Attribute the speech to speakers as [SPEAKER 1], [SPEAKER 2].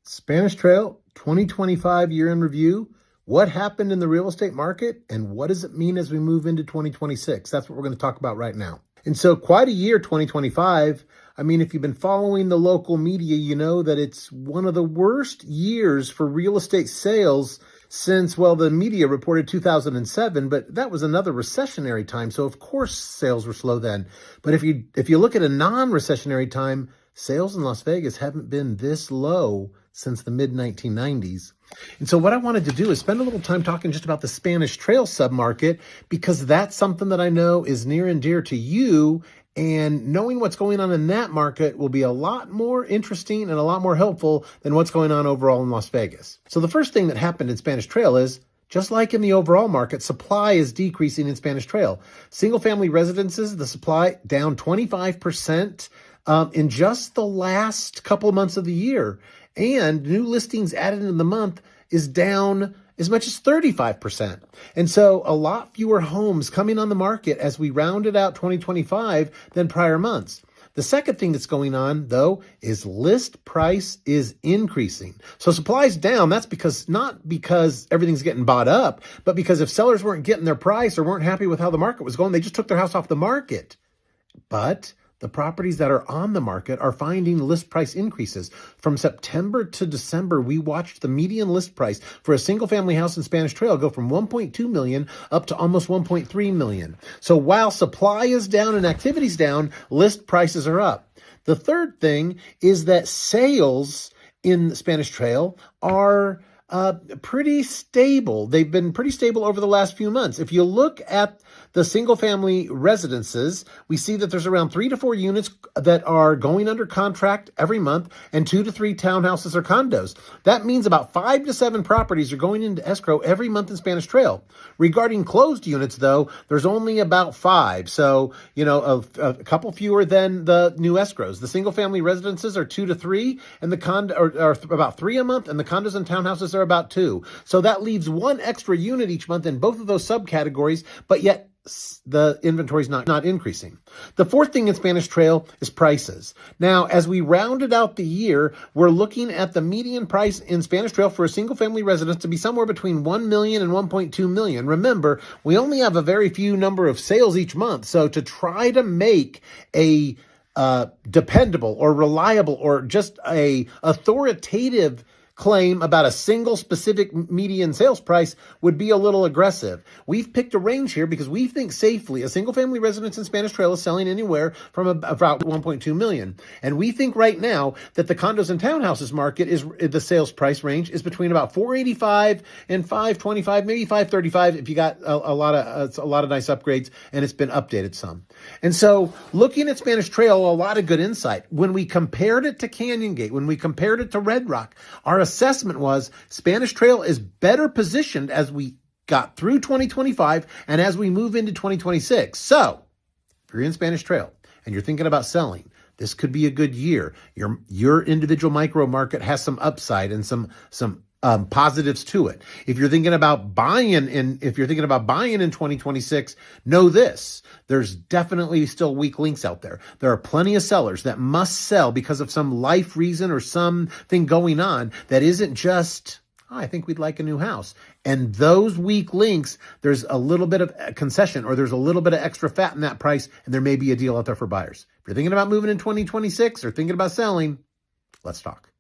[SPEAKER 1] Spanish Trail 2025 year in review. What happened in the real estate market and what does it mean as we move into 2026? That's what we're going to talk about right now. And so quite a year, 2025. I mean, if you've been following the local media, you know that it's one of the worst years for real estate sales since, well, the media reported 2007, but that was another recessionary time. So of course sales were slow then. But if you look at a non-recessionary time, sales in Las Vegas haven't been this low since the mid-1990s. And so what I wanted to do is spend a little time talking just about the Spanish Trail submarket, because that's something that I know is near and dear to you. And knowing what's going on in that market will be a lot more interesting and a lot more helpful than what's going on overall in Las Vegas. So the first thing that happened in Spanish Trail is, just like in the overall market, supply is decreasing in Spanish Trail. Single-family residences, the supply down 25% in just the last couple of months of the year. And new listings added in the month is down as much as 35%. And so a lot fewer homes coming on the market as we rounded out 2025 than prior months. The second thing that's going on, though, is list price is increasing. So supply's down. That's not because everything's getting bought up, but because if sellers weren't getting their price or weren't happy with how the market was going, they just took their house off the market. But the properties that are on the market are finding list price increases. From September to December, we watched the median list price for a single family house in Spanish Trail go from 1.2 million up to almost 1.3 million. So while supply is down and activity's down, list prices are up. The third thing is that sales in Spanish Trail are pretty stable. They've been pretty stable over the last few months. If you look at the single-family residences, we see that there's around 3 to 4 units that are going under contract every month and 2 to 3 townhouses or condos. That means about 5 to 7 properties are going into escrow every month in Spanish Trail. Regarding closed units, though, there's only about 5. So, a couple fewer than the new escrows. The single-family residences are 2 to 3, and the condo are about 3 a month, and the condos and townhouses are about 2. So that leaves 1 extra unit each month in both of those subcategories, but yet the inventory is not increasing. The fourth thing in Spanish Trail is prices. Now, as we rounded out the year, we're looking at the median price in Spanish Trail for a single-family residence to be somewhere between 1 million and 1.2 million. Remember, we only have a very few number of sales each month, so to try to make a dependable or reliable or just a authoritative claim about a single specific median sales price would be a little aggressive. We've picked a range here because we think safely a single-family residence in Spanish Trail is selling anywhere from about 1.2 million. And we think right now that the condos and townhouses market the sales price range is between about 485 and 525, maybe 535 if you got a lot of nice upgrades and it's been updated some. And so looking at Spanish Trail, a lot of good insight. When we compared it to Canyon Gate, when we compared it to Red Rock, our assessment was Spanish Trail is better positioned as we got through 2025 and as we move into 2026. So if you're in Spanish Trail and you're thinking about selling, this could be a good year. Your individual micro market has some upside and some positives to it. If you're thinking about buying in 2026, know this: there's definitely still weak links out there. There are plenty of sellers that must sell because of some life reason or something going on that isn't just, I think we'd like a new house. And those weak links, there's a little bit of concession or there's a little bit of extra fat in that price, and there may be a deal out there for buyers. If you're thinking about moving in 2026 or thinking about selling, let's talk.